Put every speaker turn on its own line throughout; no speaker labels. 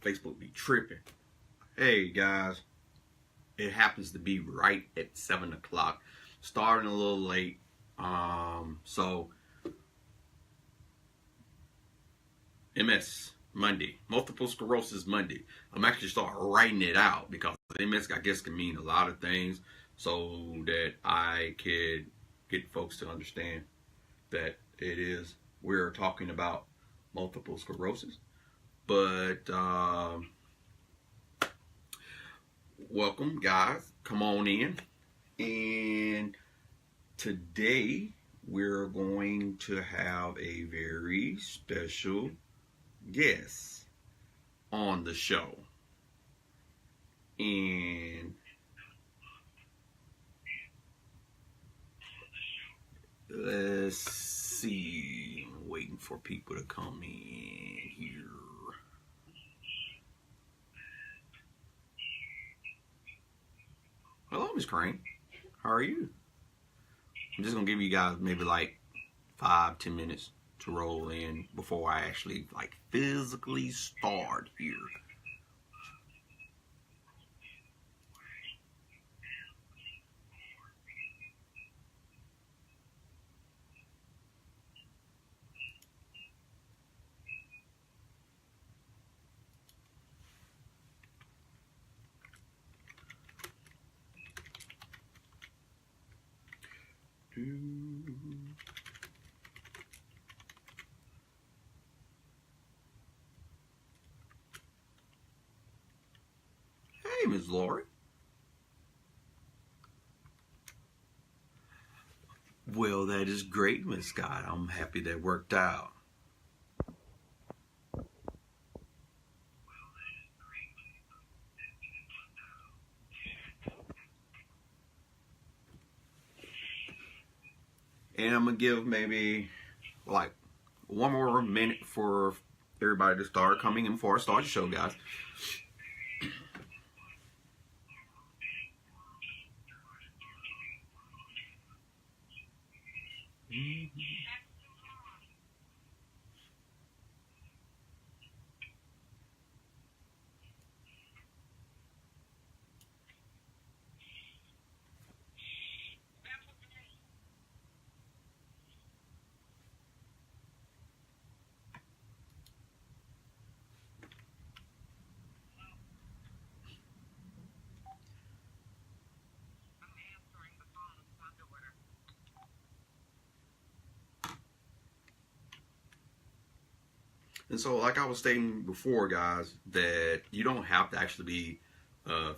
Facebook be tripping. Hey guys, it happens to be right at 7 o'clock. Starting a little late. So MS Monday, multiple sclerosis Monday. I'm actually starting writing it out because MS, I guess, can mean a lot of things, so that I could get folks to understand that we're talking about multiple sclerosis. But welcome, guys. Come on in. And today we're going to have a very special guest on the show. And let's see. I'm waiting for people to come in here. Hello, Miss Crane. How are you? I'm just gonna give you guys maybe like 5-10 minutes to roll in before I actually physically start here. Hey, Ms. Lori. Well, that is great, Miss Scott. I'm happy that worked out. And I'm gonna give maybe like one more minute for everybody to start coming in before I start the show, guys. And so, like I was stating before, guys, that you don't have to actually be an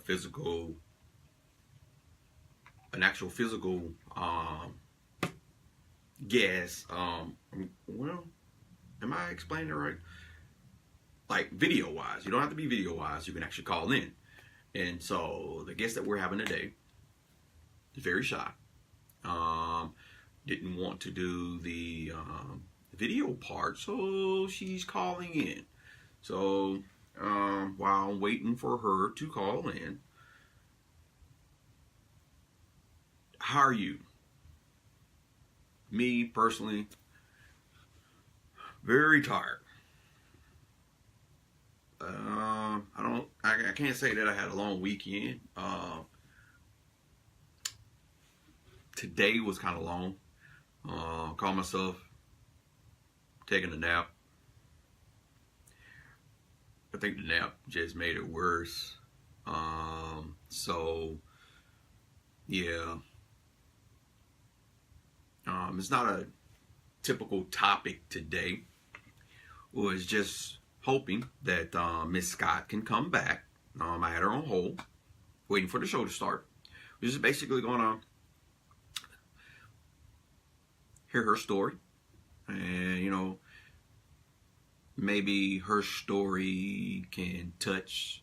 actual physical guest. Well, am I explaining it right? Like video wise, you don't have to be video wise. You can actually call in. And so the guest that we're having today is very shy. Didn't want to do the video part, so she's calling in. So while I'm waiting for her to call in, how are you? Me personally, very tired. I can't say that I had a long weekend. Today was kind of long. Called myself taking a nap. I think the nap just made it worse. So yeah. It's not a typical topic today. Was just hoping that Miss Scott can come back. I had her on hold, waiting for the show to start. We're just basically gonna hear her story, and maybe her story can touch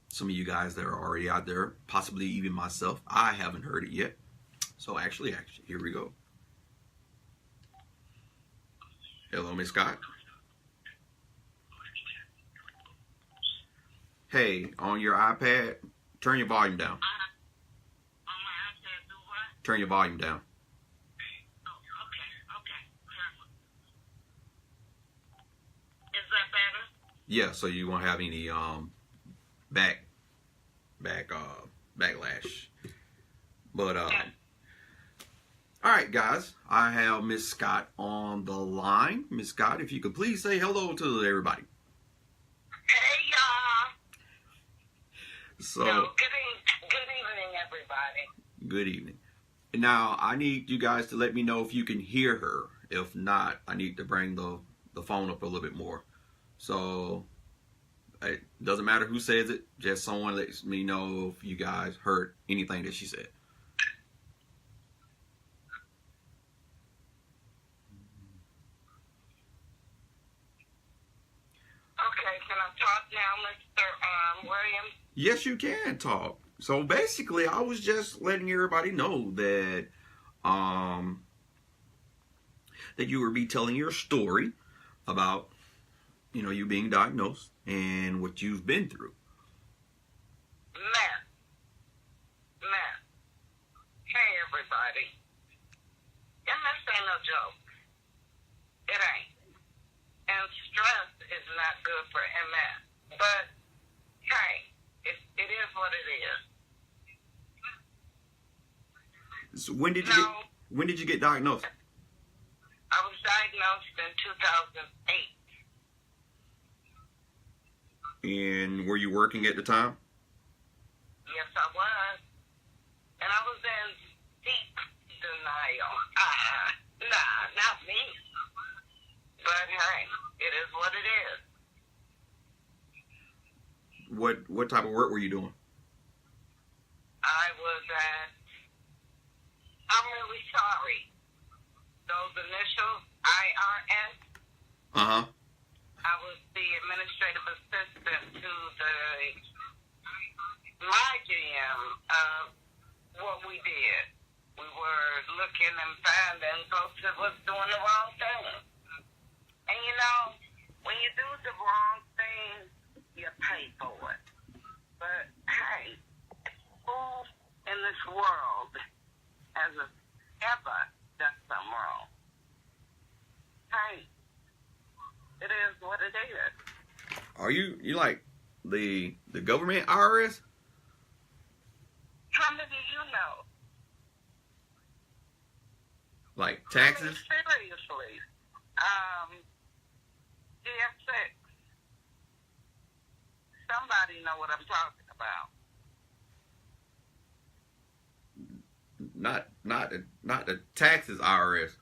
some of you guys that are already out there, possibly even myself. I haven't heard it yet, so actually, here we go. Hello, Miss Scott. Hey, on your iPad, turn your volume down. On my iPad, do what? Turn your volume down. Okay. Yeah, so you won't have any back backlash. But all right, guys, I have Miss Scott on the line. Miss Scott, if you could please say hello to everybody.
Hey, y'all.
So
good evening, everybody.
Good evening. Now, I need you guys to let me know if you can hear her. If not, I need to bring the phone up a little bit more. So it doesn't matter who says it. Just someone lets me know if you guys heard anything that she said.
Okay, can I talk now, Mr. Williams?
Yes, you can talk. So basically, I was just letting everybody know that that you will be telling your story about, you being diagnosed and what you've been through.
Man. Hey, everybody. MS ain't no joke. It ain't. And stress is not good for MS. But, hey, it is what it is.
So when did you get diagnosed?
I was diagnosed in 2008.
And were you working at the time?
Yes, I was. And I was in deep denial. Nah, not me. But hey, it is what it is.
What type of work were you doing?
I was I'm really sorry. Those initials, IRS.
Uh-huh.
I was the administrative assistant to my GM of what we did. We were looking and finding folks that was doing the wrong thing. And when you do the wrong thing, you pay for it. But hey, who in this world has ever done something wrong? Hey, it is what it is.
Are you like the government IRS?
How many do you know?
Like taxes?
Seriously. GS6. Somebody know what I'm talking about.
Not the taxes IRS.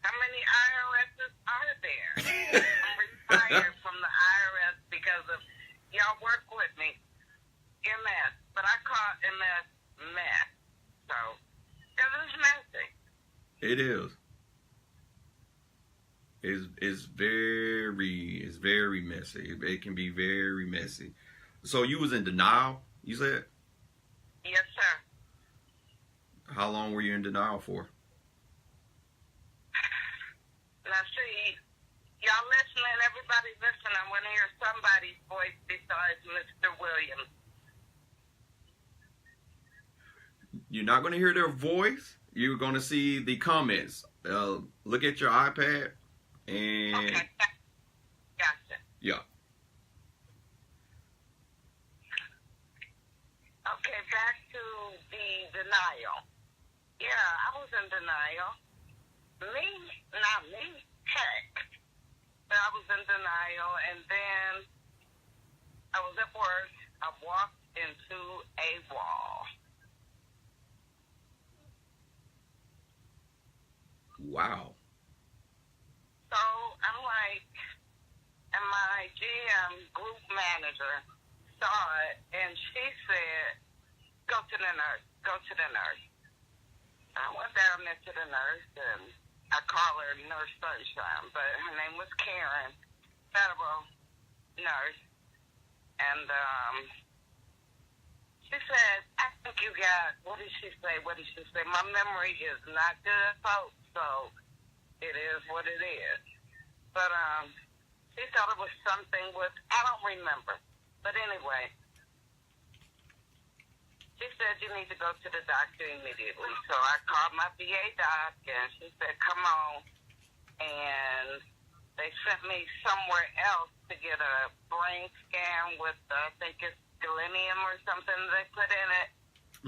How many IRSs are there? I'm retired from the IRS because of y'all work with me. MS, but I call MS mess. So, because it's messy.
It is. It's very messy. It can be very messy. So you was in denial, you said?
Yes, sir.
How long were you in denial for?
Now, see, y'all listening, everybody listening, I want to hear somebody's voice besides Mr. Williams.
You're not going to hear their voice. You're going to see the comments. Look at your iPad and...
Okay, gotcha.
Yeah.
Okay, back to the denial. Yeah, I was in denial. Not me, heck. But I was in denial, and then I was at work. I walked into a wall.
Wow.
So I'm like, and my GM group manager saw it, and she said, go to the nurse. I went down there to the nurse, and I call her Nurse Sunshine, but her name was Karen, federal nurse. And she said, I think you got, what did she say? My memory is not good, folks, so it is what it is. But she thought it was something with, I don't remember. But anyway, she said you need to go to the doctor immediately. So I called my VA doc, and she said, come on. And they sent me somewhere else to get a brain scan with, I think it's selenium or something they put in it.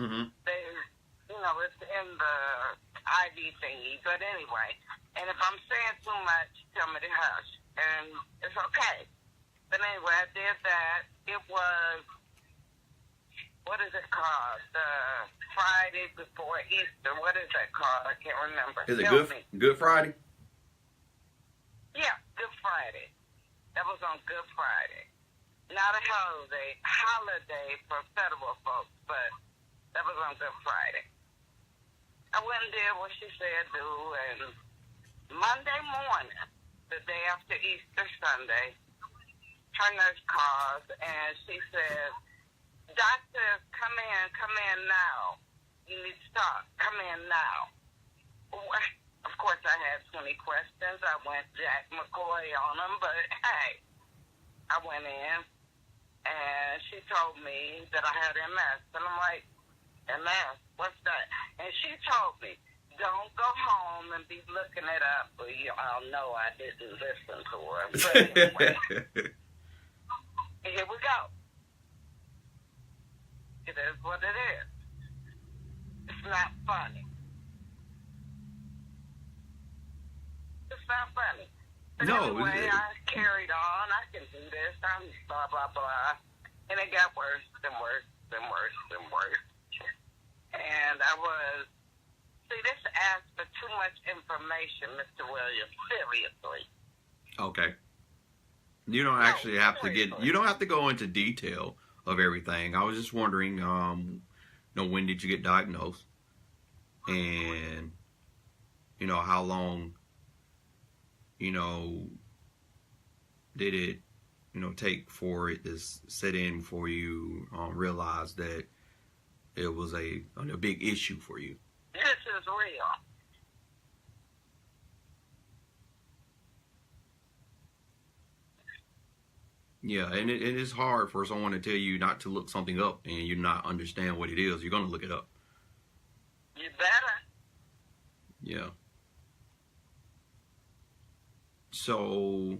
Mm-hmm.
It's in the IV thingy. But anyway, and if I'm saying too much, tell me to hush. And it's okay. But anyway, I did that. It was, what is it called? The Friday before Easter. What is that called? I can't remember.
Is it Good Friday?
Yeah, Good Friday. That was on Good Friday. Not a holiday for federal folks, but that was on Good Friday. I went and did what she said do, and Monday morning, the day after Easter Sunday, her nurse calls, and she says, "Doctor, come in now. You need to stop. Come in now." Of course, I had 20 questions. I went Jack McCoy on them, but hey, I went in, and she told me that I had MS. And I'm like, MS? What's that? And she told me, don't go home and be looking it up. Well, I'll know I didn't listen to her. But anyway, here we go. It is what it is. It's not funny. It's not funny. But
No.
anyway, I carried on. I can do this. I'm blah, blah, blah. And it got worse and worse and worse and worse. And I was, this asks for too much information, Mr. Williams. Seriously.
Okay. You don't actually have to you don't have to go into detail of everything. I was just wondering, when did you get diagnosed? And, how long, did it, take for it to set in before you realized that it was a big issue for you?
This is real.
Yeah, and it is hard for someone to tell you not to look something up and you not understand what it is. You're going to look it up.
You better.
Yeah. So,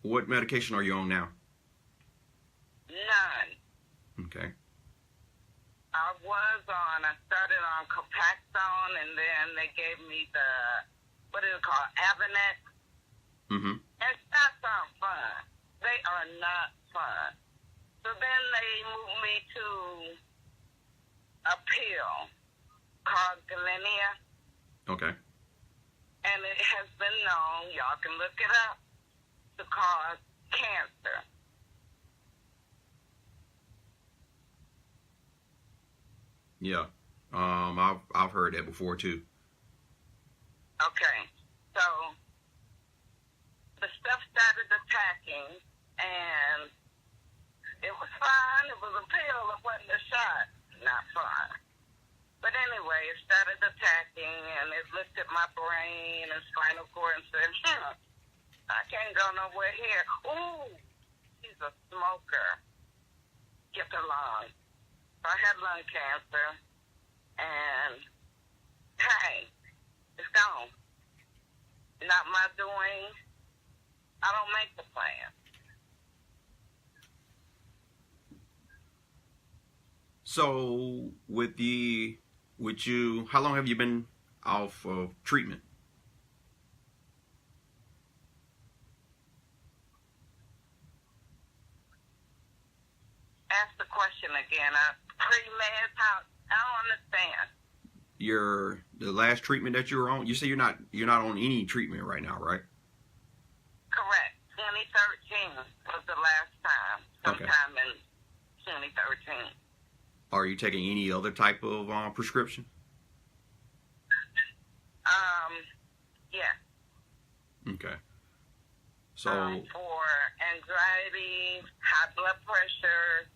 what medication are you on now?
None.
Okay.
I started on Copaxone, and then they gave me the, what is it called, Avonet.
Mm-hmm.
And that's not fun. They are not fun. So then they moved me to a pill called Galenia.
Okay.
And it has been known, y'all can look it up, to cause cancer.
Yeah. I've heard that before too.
Okay. So the stuff started attacking, and it was fine. It was a pill. It wasn't a shot. Not fun. But anyway, it started attacking, and it looked at my brain and spinal cord and said, I can't go nowhere here. Ooh, he's a smoker. Get the lung. So I had lung cancer, and hey, it's gone. Not my doing. I don't make the plan.
So, how long have you been off of treatment?
Ask the question again. Pre-med, I don't understand.
The last treatment that you were on, you say you're not on any treatment right now, right?
Correct. 2013 was the last time. Sometime in 2013.
Are you taking any other type of prescription?
Yeah.
Okay. So
for anxiety, high blood pressure,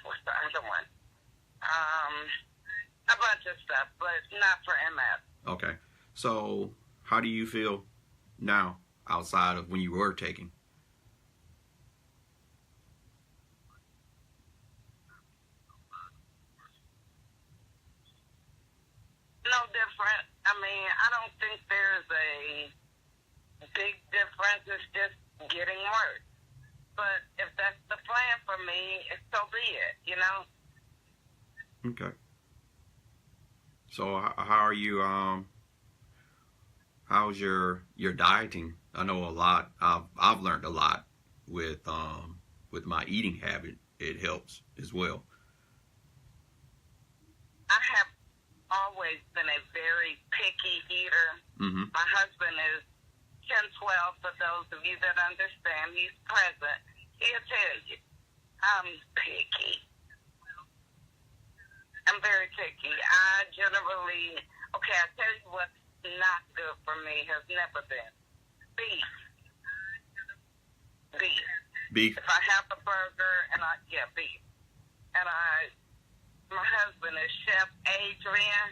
what's the other one? A bunch of stuff, but not for MS.
Okay. So how do you feel now outside of when you were taking?
No different. I mean, I don't think there's a big difference. It's just getting worse. But if that's the plan for me, so be it, you know?
Okay. So how are you, how's your dieting? I know a lot. I've learned a lot with my eating habit. It helps as well.
I have always been a very picky eater.
Mm-hmm.
My husband is 10-12, for those of you that understand. He's present. He'll tell you, I'm picky. I'm very picky. I generally, okay, I tell you what's not good for me, has never been. Beef. Beef.
Beef.
If I have a burger beef. And my husband is Chef Adrian.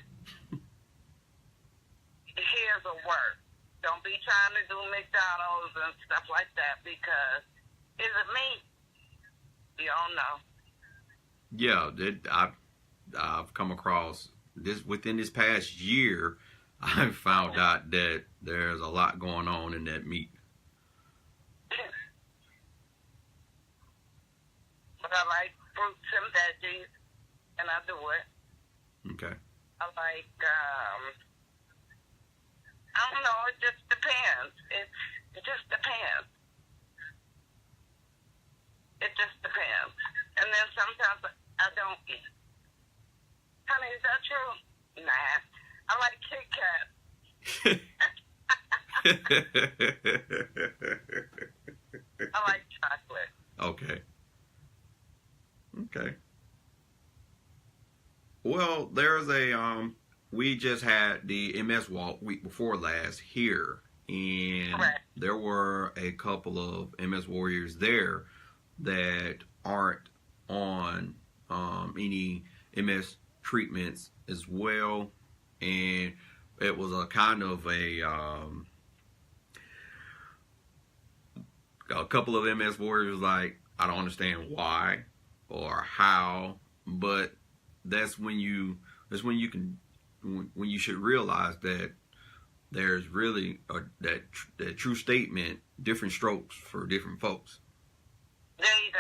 Here's a word. Don't be trying to do McDonald's and stuff like that, because is it meat? You don't know.
Yeah, I've come across this within this past year. I've found out that there's a lot going on in that meat.
But I like fruits and veggies, and I do it.
Okay.
I like, I don't know, it just depends. It just depends. It just depends. And then sometimes I don't eat. Honey, is that true? Nah. I like Kit Kat. I like chocolate.
Okay. Okay. Well, there's we just had the MS walk week before last here, and
Correct.
There were a couple of MS warriors there that aren't on any MS treatments as well, and it was a kind of a couple of MS warriors like, I don't understand why or how, but that's when you should realize that there's really that true statement, different strokes for different folks.
There you go.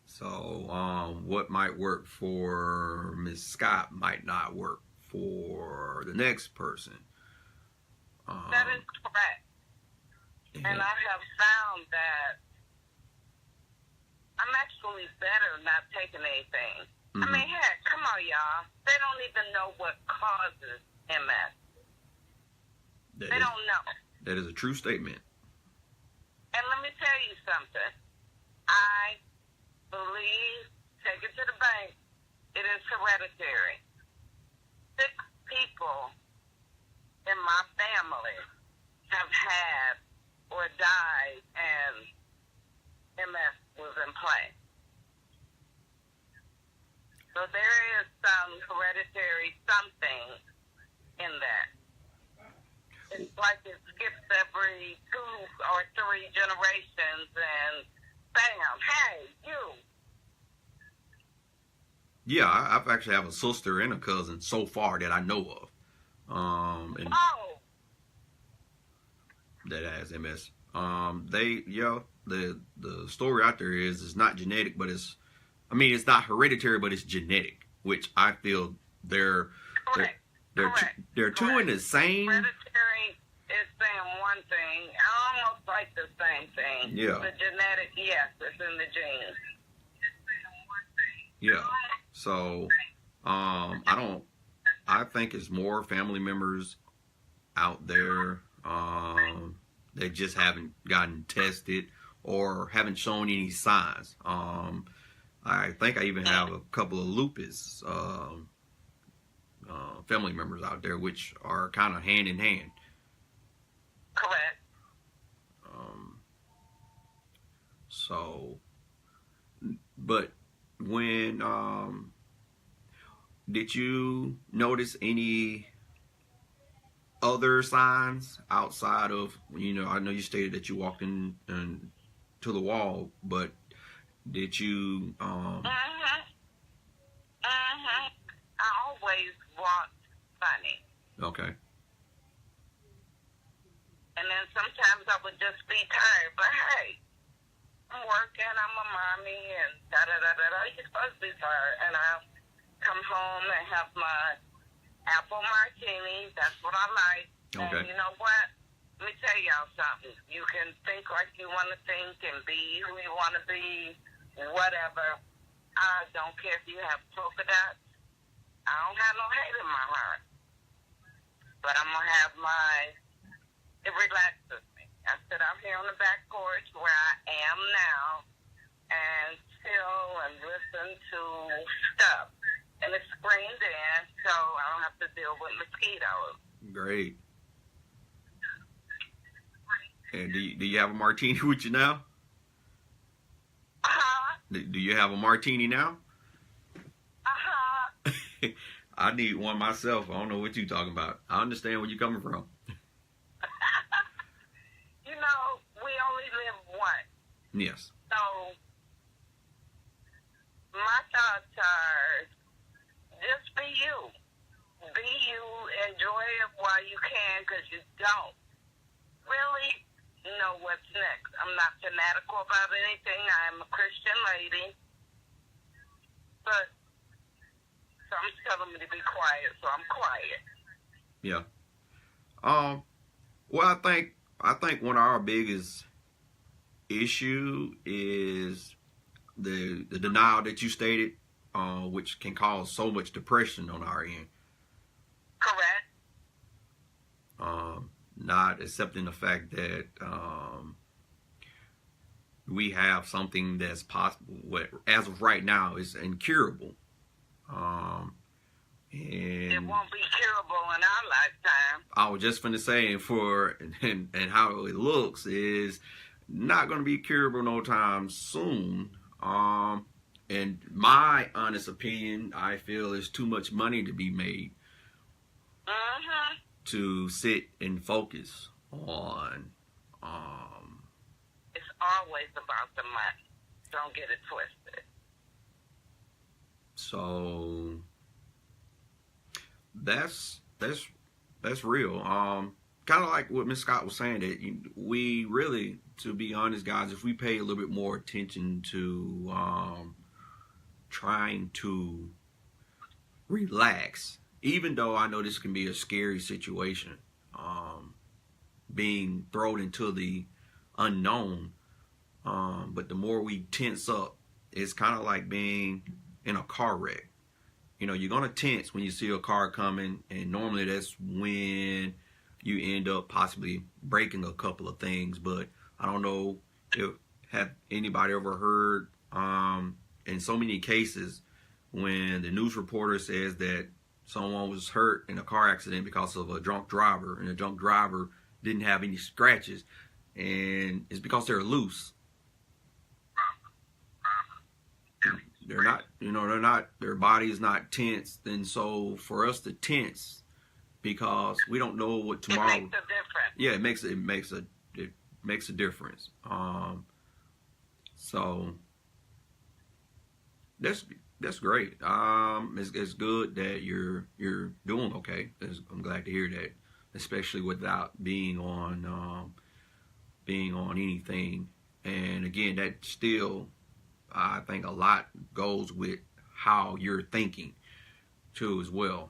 So what might work for Miss Scott might not work for the next person.
That is correct. And I have found that I'm actually better not taking anything.
Mm-hmm.
I mean, heck, come on, y'all. They don't even know what causes MS. They don't know.
That is a true statement.
And let me tell you something. I believe, take it to the bank, it is hereditary. 6 people in my family have had or died and MS was in play. So there is some hereditary something in that. It's like it skips every 2 or 3 generations and bam, hey, you.
Yeah, I've actually have a sister and a cousin so far that I know of. That has MS. The story out there is it's not genetic, but it's not hereditary, but it's genetic, which I feel they're two in the same.
Hereditary is saying one thing, almost like the same thing.
Yeah.
The genetic, yes, it's in the genes.
Yeah. So, I think it's more family members out there that just haven't gotten tested or haven't shown any signs. I think I even have a couple of lupus family members out there, which are kind of hand in hand.
Correct.
But when did you notice any other signs outside of, I know you stated that you walked in to the wall, but did you
I always walked funny.
Okay.
And then sometimes I would just be tired. But hey, I'm working, I'm a mommy, and da-da-da-da-da. You're supposed to be tired. And I'll come home and have my apple martini. That's what I like.
Okay.
And you know what? Let me tell y'all something. You can think like you want to think and be who you want to be, whatever. I don't care if you have polka dots. I don't have no hate in my heart. But I'm going to have it relaxes me. I sit out here on the back porch where I am now and chill and listen to stuff. And it's screened in, so I don't have to deal with mosquitoes.
Great. And do you have a martini with you now?
Uh-huh.
Do you have a martini now?
Uh-huh.
I need one myself. I don't know what you're talking about. I understand where you're coming from.
You know, we only live once.
Yes.
So, my thoughts are, just be you. Be you. Enjoy it while you can, because you don't really know what's next. I'm not fanatical about anything. I am a Christian lady. But someone's telling me to be quiet, so I'm quiet.
Yeah. Well, I think one of our biggest issue is the denial that you stated, which can cause so much depression on our end.
Correct.
Not accepting the fact that we have something that's possible, what as of right now is incurable. And
It won't be curable in our lifetime.
I was just finna say, and how it looks is not going to be curable no time soon. And my honest opinion, I feel is too much money to be made to sit and focus on.
It's always about the money. Don't get it twisted.
So that's real. Kind of like what Miss Scott was saying, that we really, to be honest, guys, if we pay a little bit more attention to trying to relax, even though I know this can be a scary situation, being thrown into the unknown, but the more we tense up, it's kind of like being in a car wreck. You know, you're going to tense when you see a car coming, and normally that's when you end up possibly breaking a couple of things. But I don't know if have anybody ever heard in so many cases when the news reporter says that someone was hurt in a car accident because of a drunk driver, and the drunk driver didn't have any scratches, and it's because they're loose. They're not, their body is not tense. And so for us to tense, because we don't know what tomorrow.
It makes a difference.
Yeah, it makes a difference. So that's great. It's good that you're doing okay. I'm glad to hear that, especially without being on anything. And again, that still, I think a lot goes with how you're thinking too as well.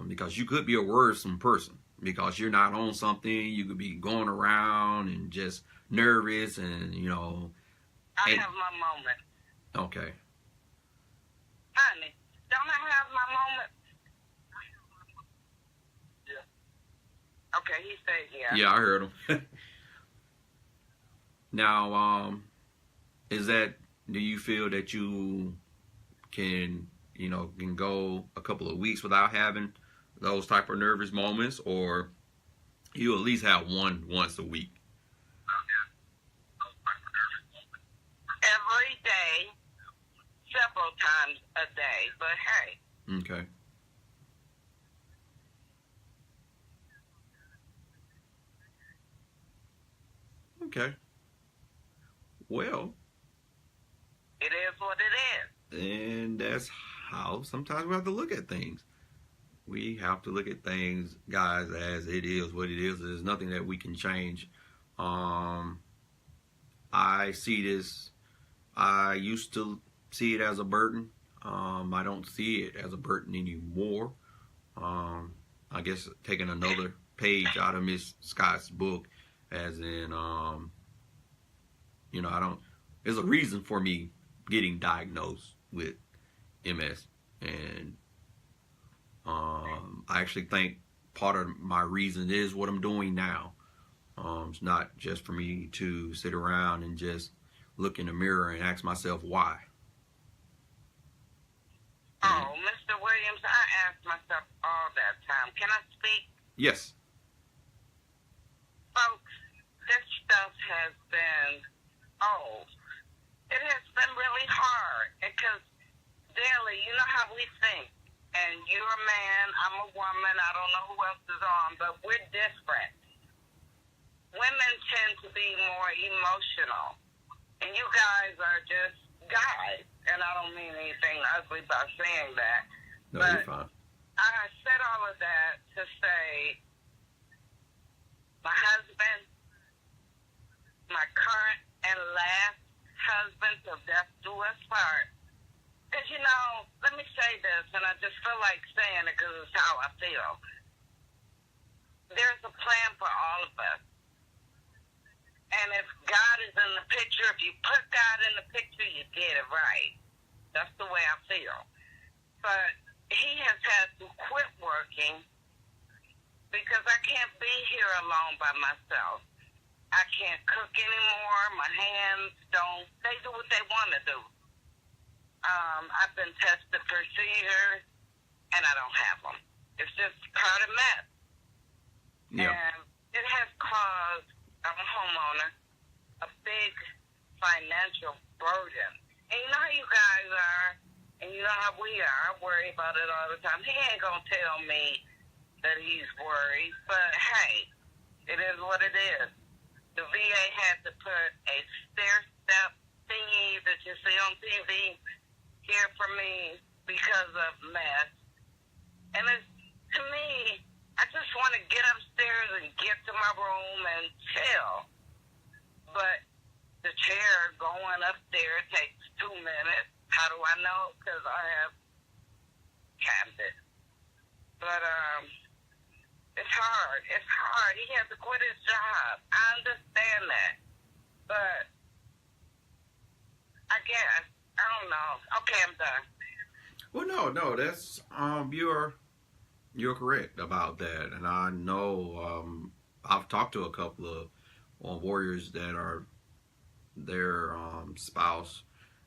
Because you could be a worrisome person because you're not on something. You could be going around and just nervous and,
I have my moment.
Okay.
Honey, don't I have my moment? Yeah. Okay, he said yeah.
Yeah, I heard him. Now, do you feel that you can go a couple of weeks without having those type of nervous moments, or you at least have one once a week?
Every day, several times a day, but hey.
Okay. Okay. Well,
it is what it is.
And that's how sometimes we have to look at things. We have to look at things, guys, as it is what it is. There's nothing that we can change. I see this. I used to see it as a burden. I don't see it as a burden anymore. I guess taking another page out of Miss Scott's book, as in, I don't. There's a reason for me getting diagnosed with MS, and I actually think part of my reason is what I'm doing now. It's not just for me to sit around and just look in the mirror and ask myself why.
Oh, Mr. Williams, I ask myself all that time. Can I speak?
Yes.
Folks, this stuff has been, it has been really hard because daily, you know how we think. And you're a man, I'm a woman, I don't know who else is on, but we're different. Women tend to be more emotional. And you guys are just guys. And I don't mean anything ugly by saying that.
No,
but
you're fine.
I said all of that to say my husband, my current and last husband, till death do us part. Because, let me say this, and I just feel like saying it because it's how I feel. There's a plan for all of us. And if God is in the picture, if you put God in the picture, you get it right. That's the way I feel. But he has had to quit working because I can't be here alone by myself. I can't cook anymore. My hands they do what they want to do. I've been tested for seizures, and I don't have them. It's just part of mess.
Yeah.
And it has caused, I'm a homeowner, a big financial burden. And you know how you guys are, and you know how we are. I worry about it all the time. He ain't going to tell me that he's worried, but hey, it is what it is. The VA had to put a stair-step thingy that you see on TV here for me because of mess. And to me, I just want to get upstairs and get to my room and chill. But the chair going up there takes 2 minutes. How do I know? Because I have cabinet. But it's hard. It's hard. He has to quit his job. I understand that. But I guess, I don't know. Okay, I'm done.
Well, no, that's you're correct about that, and I know I've talked to a couple of warriors that are their spouse,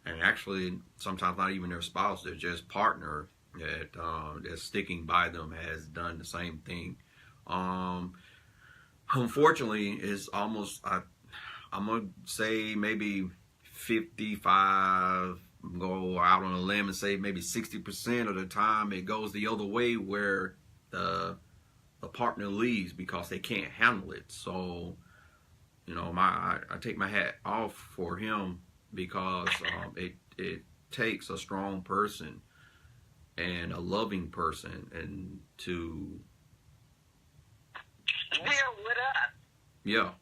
and actually sometimes not even their spouse, they're just partner that's sticking by them has done the same thing. Unfortunately, it's almost I'm gonna say maybe 55. Go out on a limb and say maybe 60% of the time it goes the other way, where the partner leaves because they can't handle it. So, I take my hat off for him, because it takes a strong person and a loving person and to
deal with us.
Yeah.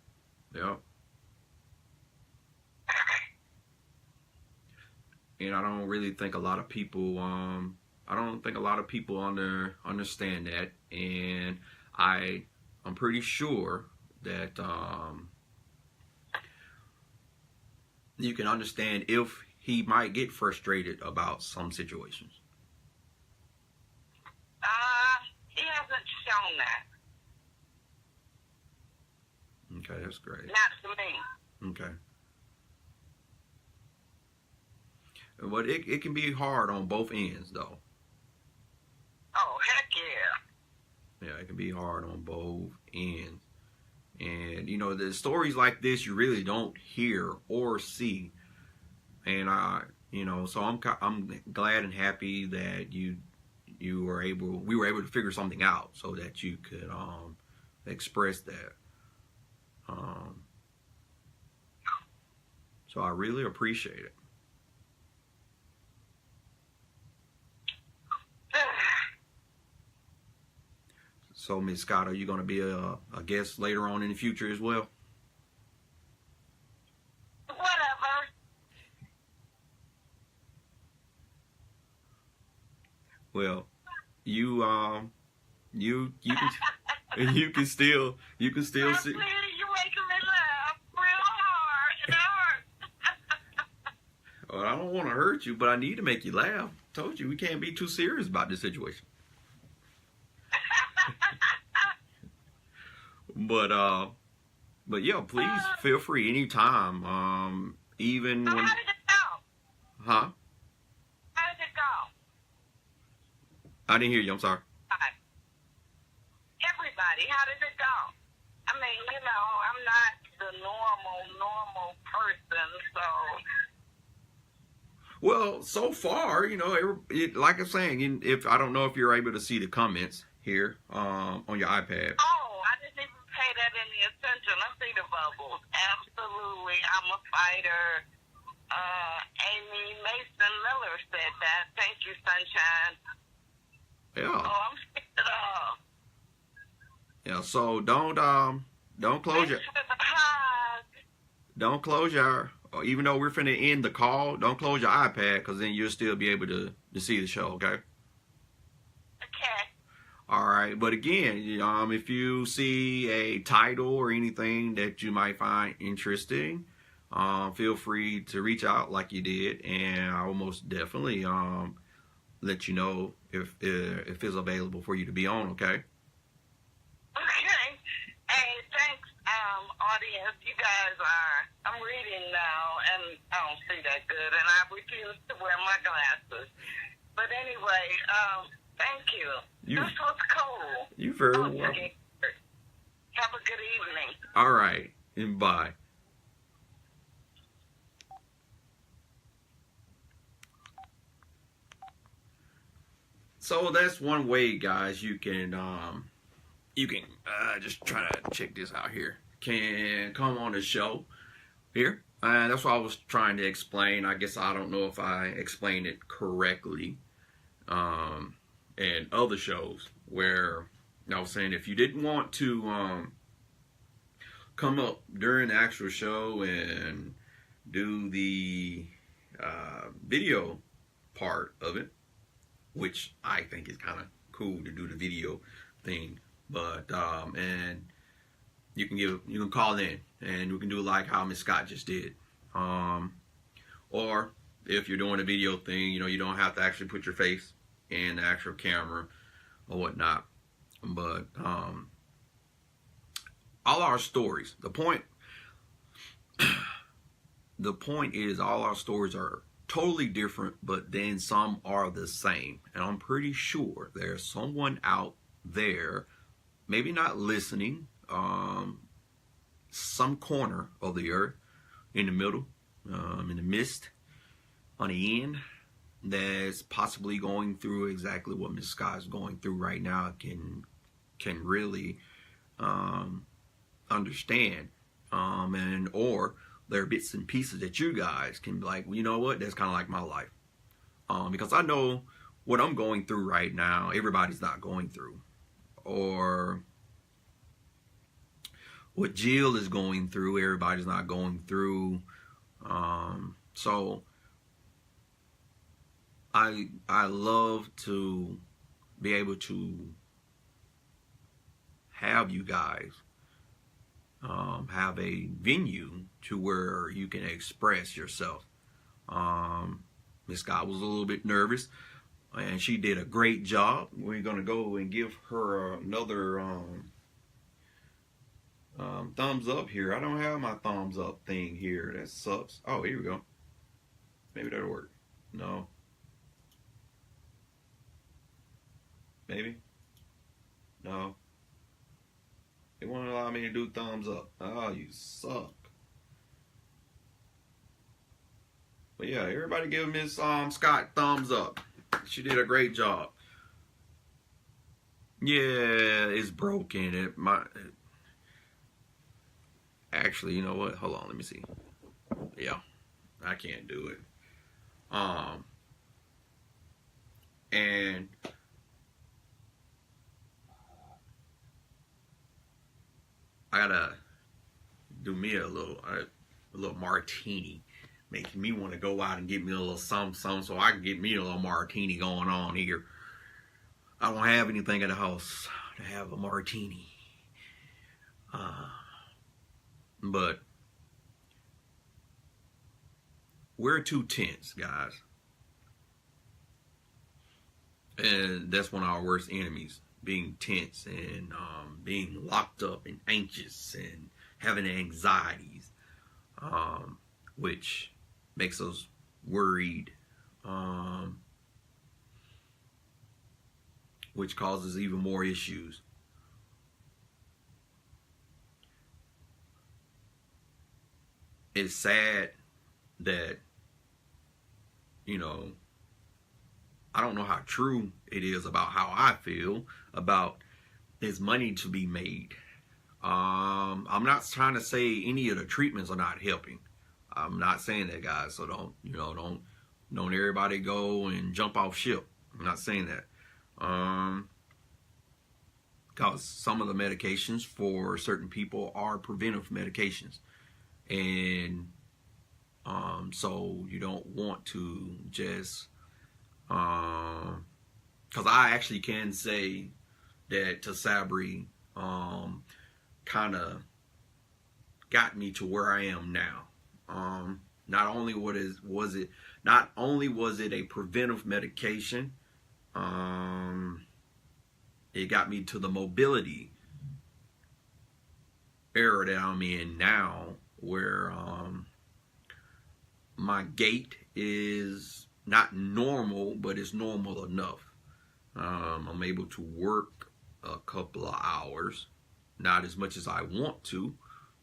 And I don't really think a lot of people understand that, and I'm pretty sure that you can understand if he might get frustrated about some situations.
He hasn't shown that.
Okay, that's great.
Not to me.
Okay. But it can be hard on both ends, though.
Oh, heck yeah.
Yeah, it can be hard on both ends. And, the stories like this you really don't hear or see. And, so I'm glad and happy that we were able to figure something out so that you could express that. So I really appreciate it. So, Miss Scott, are you going to be a guest later on in the future as well?
Whatever.
Well, you can you can still see.
You're making me laugh real hard. It hurts.
Well, I don't want to hurt you, but I need to make you laugh. Told you we can't be too serious about this situation. But yeah, please feel free anytime. Even
So
when,
how did it go?
huh?
How did it go?
I didn't hear you. I'm sorry.
Everybody, how did it go? I mean, you know, I'm not the normal person, so.
Well, so far, you know, like I'm saying, if I don't know if you're able to see the comments here on your iPad.
Oh, I didn't even pay that any attention. I see the bubbles. Absolutely. I'm a fighter. Amy Mason Miller said that. Thank you, Sunshine.
Yeah.
Oh, I'm sick of it all.
Yeah. So don't close your.
Thanks for the hug.
Don't close your, even though we're finna end the call, don't close your iPad, because then you'll still be able to see the show, okay?
Okay.
All right, but again, if you see a title or anything that you might find interesting, feel free to reach out like you did, and I will most definitely let you know if it's available for you to be on, okay?
Okay. Hey, thanks, audience. You guys I'm reading now, and I don't see that good, and I refuse to wear my glasses. But anyway, thank you. This was cool.
You very
I'm
welcome.
scared. Have a good evening.
All right, and bye. So that's one way, guys. You can just try to check this out here. Can come on the show here. That's what I was trying to explain. I guess I don't know if I explained it correctly. And other shows where I was saying if you didn't want to come up during the actual show and do the video part of it, which I think is kind of cool to do the video thing, but and you can call in and we can do like how Miss Scott just did, or if you're doing a video thing, you don't have to actually put your face in the actual camera or whatnot. But all our stories, the point is all our stories are totally different, but then some are the same. And I'm pretty sure there's someone out there, maybe not listening, some corner of the earth, in the middle, in the midst, on the end, that's possibly going through exactly what Miss Scott is going through right now, can really understand, and or there are bits and pieces that you guys can be like, well, you know what, that's kind of like my life, because I know what I'm going through right now, everybody's not going through, or what Jill is going through, everybody's not going through. So I love to be able to have you guys have a venue to where you can express yourself. Miss Scott was a little bit nervous, and she did a great job. We're gonna go and give her another thumbs up here. I don't have my thumbs up thing here. That sucks. Oh, here we go. Maybe that'll work. No. Maybe. No. They won't allow me to do thumbs up. Oh, you suck. But yeah, everybody give Miss Scott thumbs up. She did a great job. Yeah, it's broken. Actually, you know what? Hold on, let me see. Yeah, I can't do it. And I gotta do me a little martini. Makes me want to go out and get me a little something so I can get me a little martini going on here. I don't have anything at the house to have a martini. But we're too tense, guys. And that's one of our worst enemies, being tense and being locked up and anxious and having anxieties, which makes us worried, which causes even more issues. It's sad that, you know, I don't know how true it is about how I feel about there's money to be made. I'm not trying to say any of the treatments are not helping. I'm not saying that, guys. So don't everybody go and jump off ship. I'm not saying that. Because some of the medications for certain people are preventive medications, and so you don't want to just because I actually can say that Sabri kind of got me to where I am now. Not only was it a preventive medication, it got me to the mobility era that I'm in now, where my gait is not normal, but it's normal enough. I'm able to work a couple of hours, not as much as I want to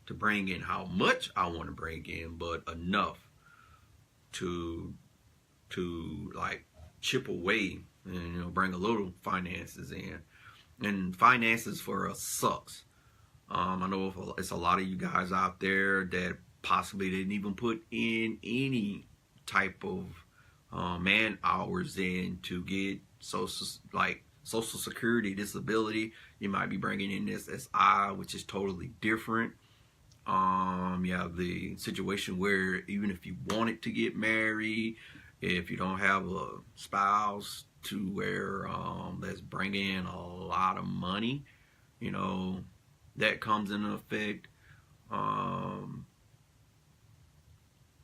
bring in how much I want to bring in, but enough to like chip away and bring a little finances in. And finances for us sucks. I know it's a lot of you guys out there that possibly didn't even put in any type of man hours in to get social security, disability. You might be bringing in this SI, which is totally different. You have the situation where even if you wanted to get married, if you don't have a spouse to where that's bringing in a lot of money, that comes into effect.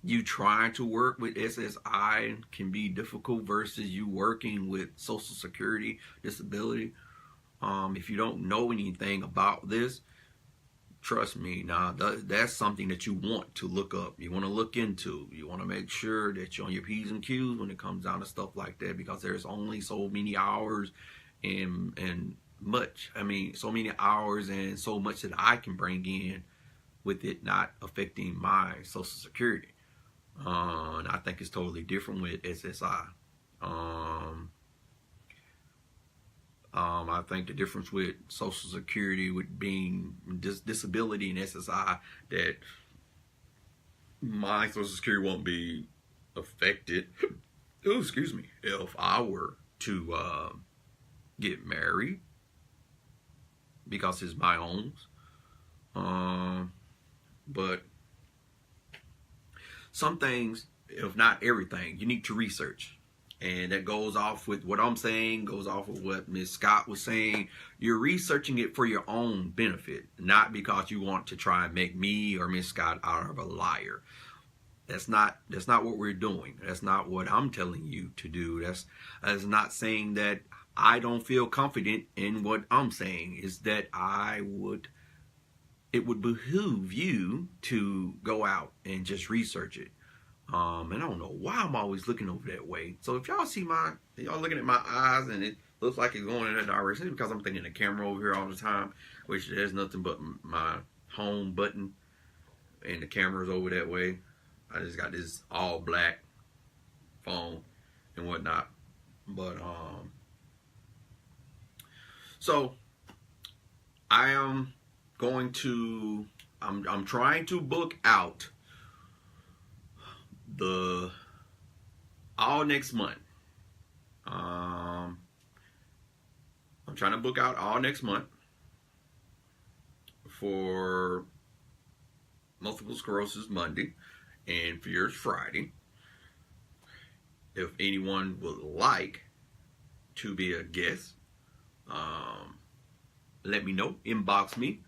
You trying to work with SSI can be difficult versus you working with Social Security, disability. If you don't know anything about this, trust me, that's something that you want to look up. You want to look into. You want to make sure that you're on your P's and Q's when it comes down to stuff like that, because there's only so many hours and so many hours and so much that I can bring in with it not affecting my Social Security. And I think it's totally different with SSI. I think the difference with Social Security with being disability and SSI, that my Social Security won't be affected. Oh, excuse me. If I were to get married, because it's my own. But some things, if not everything, you need to research. And that goes off with what I'm saying, goes off with what Ms. Scott was saying. You're researching it for your own benefit, not because you want to try and make me or Ms. Scott out of a liar. That's not what we're doing. That's not what I'm telling you to do. That's not saying that I don't feel confident in what I'm saying. Is that it would behoove you to go out and just research it. And I don't know why I'm always looking over that way. So if y'all see y'all looking at my eyes and it looks like it's going in that direction, it's because I'm thinking the camera over here all the time, which there's nothing but my home button and the camera's over that way. I just got this all black phone and whatnot. But so I am I'm trying to book out all next month. I'm trying to book out all next month for Multiple Sclerosis Monday and Fears Friday. If anyone would like to be a guest, let me know, inbox me,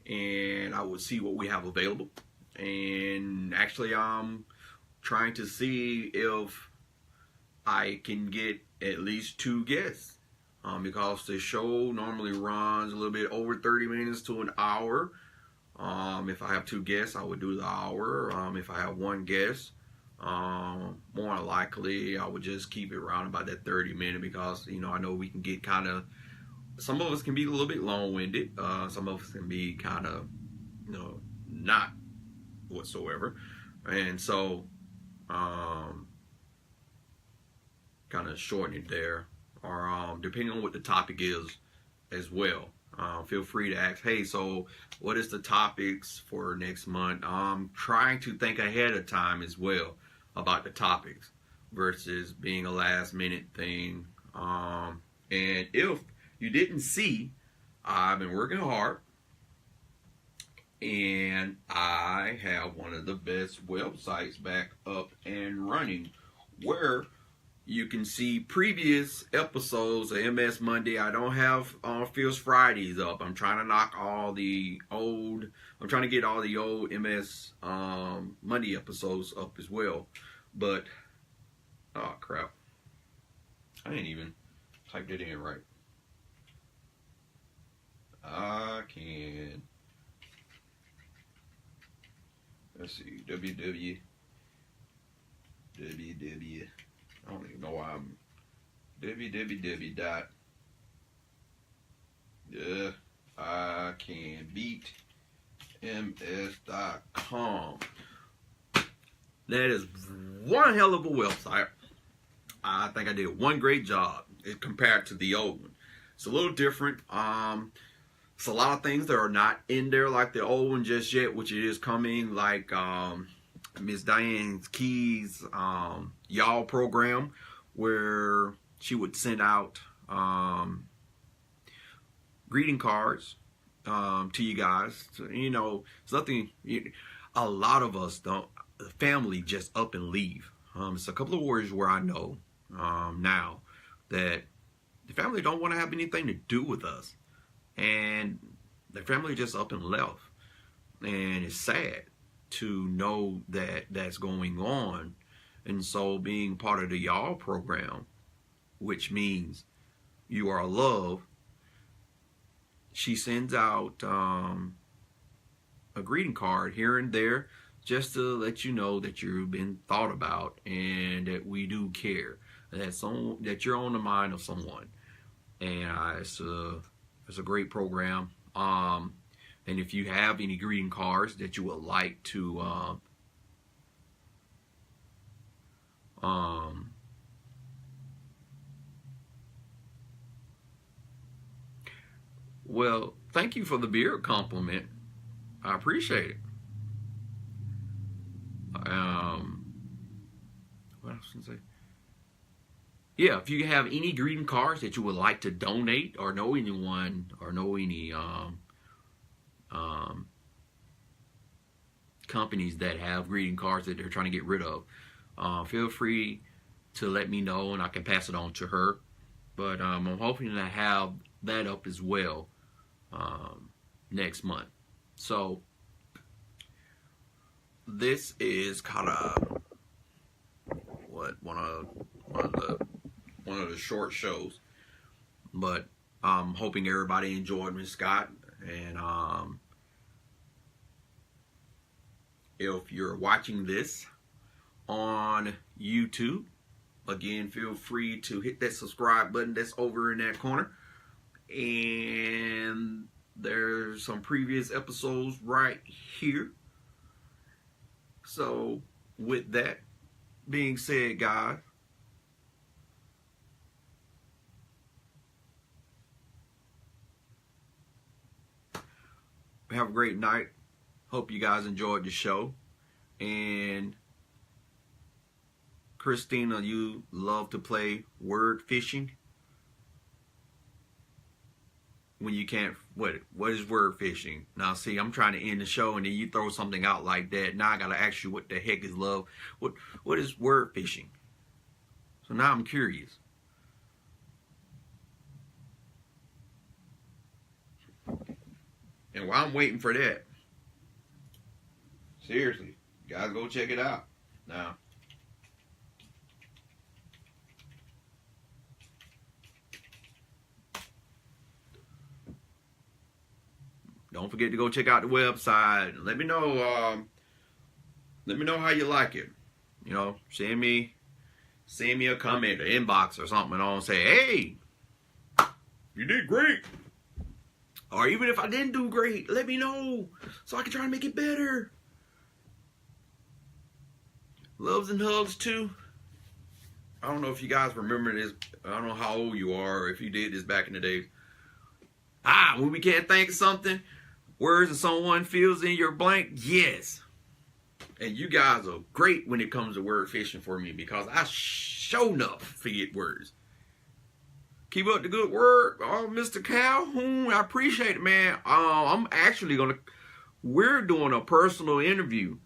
and I will see what we have available. And actually, I'm trying to see if I can get at least 2 guests, because the show normally runs a little bit over 30 minutes to an hour. If I have 2 guests, I would do the hour. If I have 1 guest, more likely I would just keep it around about that 30-minute, because I know we can get kind of, some of us can be a little bit long-winded, some of us can be kind of not whatsoever, and so kind of shorten it there, or depending on what the topic is as well. Feel free to ask, hey, so what is the topics for next month? I'm trying to think ahead of time as well about the topics versus being a last minute thing. And if you didn't see, I've been working hard, and I have one of the best websites back up and running, where you can see previous episodes of MS Monday. I don't have Feels Fridays up. I'm trying to knock all the old, I'm trying to get all the old MS Monday episodes up as well. But, oh crap, I ain't even typed it in right. I can, let's see, www, I don't even know why I'm ICanBeatMs.com. That is one hell of a website. I think I did one great job compared to the old one. It's a little different. It's a lot of things that are not in there like the old one just yet, which it is coming, like Miss Diane Key's Y'all program, where she would send out greeting cards to you guys. So, it's nothing, a lot of us don't, the family just up and leave. It's a couple of words where I know now that the family don't want to have anything to do with us, and the family just up and left, and it's sad to know that that's going on. And so being part of the Y'all program, which means you are loved, she sends out a greeting card here and there just to let you know that you've been thought about and that we do care, that you're on the mind of someone. And it's a great program. And if you have any greeting cards that you would like to well, thank you for the beard compliment. I appreciate it. What else can I say? Yeah, if you have any greeting cards that you would like to donate, or know anyone, or know any companies that have greeting cards that they're trying to get rid of, feel free to let me know, and I can pass it on to her. But I'm hoping to have that up as well next month. So this is kind of what one of the short shows, but I'm hoping everybody enjoyed Miss Scott. And if you're watching this on YouTube, again, feel free to hit that subscribe button that's over in that corner. And there's some previous episodes right here. So with that being said, guys, have a great night. Hope you guys enjoyed the show. And Christina, you love to play word fishing. when you can't, what is word fishing? Now see, I'm trying to end the show and then you throw something out like that. Now I gotta ask you, what the heck is love? What is word fishing? So now I'm curious. And while I'm waiting for that, seriously, you guys go check it out. Now, don't forget to go check out the website. Let me know. Let me know how you like it. You know, send me a comment or inbox or something, and I'll say, hey, you did great. Or even if I didn't do great, let me know so I can try to make it better. Loves and hugs too. I don't know if you guys remember this. I don't know how old you are or if you did this back in the days. When we can't think of something, words and someone fills in your blank. Yes. And you guys are great when it comes to word fishing for me because I sure enough forget words. Keep up the good work. Oh, Mr. Calhoun, I appreciate it, man. I'm actually we're doing a personal interview.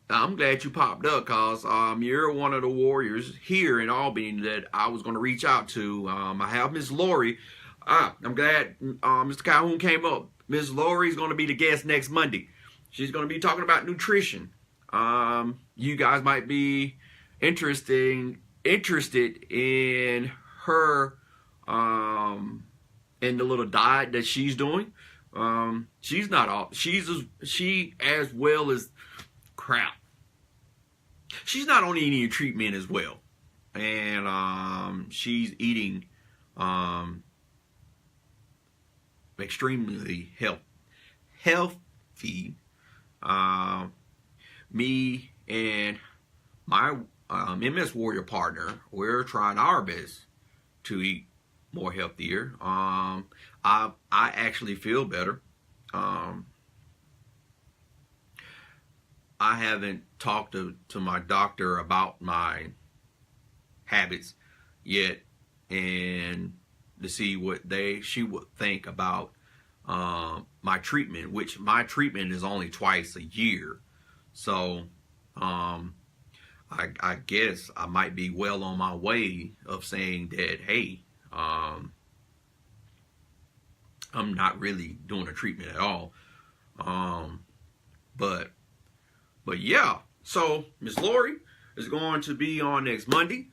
I'm glad you popped up because you're one of the warriors here in Albany that I was going to reach out to. I have Miss Lori. I'm glad Mr. Calhoun came up. Miss Lori is going to be the guest next Monday. She's going to be talking about nutrition. You guys might be interested in her in the little diet that she's doing. She's not all. She as well as crap. She's not only eating treatment as well, and she's eating extremely healthy. Me and my MS Warrior partner, we're trying our best to eat more healthier. I actually feel better. I haven't talked to my doctor about my habits yet, and to see what she would think about my treatment, which my treatment is only twice a year. So I guess I might be well on my way of saying that, hey, I'm not really doing a treatment at all. But yeah, so Miss Lori is going to be on next Monday.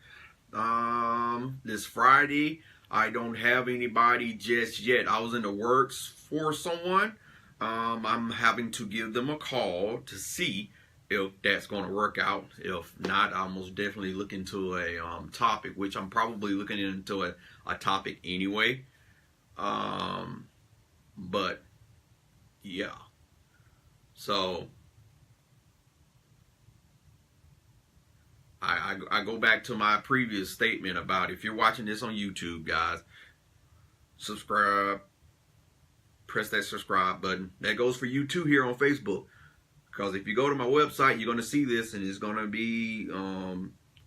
This Friday, I don't have anybody just yet. I was in the works for someone. I'm having to give them a call to see if that's going to work out. If not, I'll most definitely look into a topic, which I'm probably looking into a topic anyway. But yeah, so I go back to my previous statement about, if you're watching this on YouTube, guys, subscribe, press that subscribe button. That goes for you too here on Facebook, because if you go to my website, you're going to see this, and it's going to be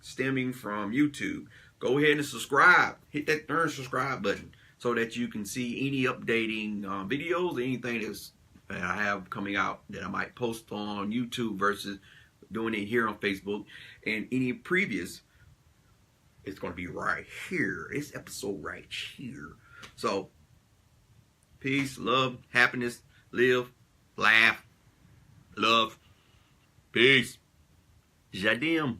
stemming from YouTube. Go ahead and subscribe. Hit that darn subscribe button so that you can see any updating videos, anything that I have coming out that I might post on YouTube versus doing it here on Facebook. And any previous, it's going to be right here. This episode right here. So, peace, love, happiness, live, laugh, love, peace. Jadim.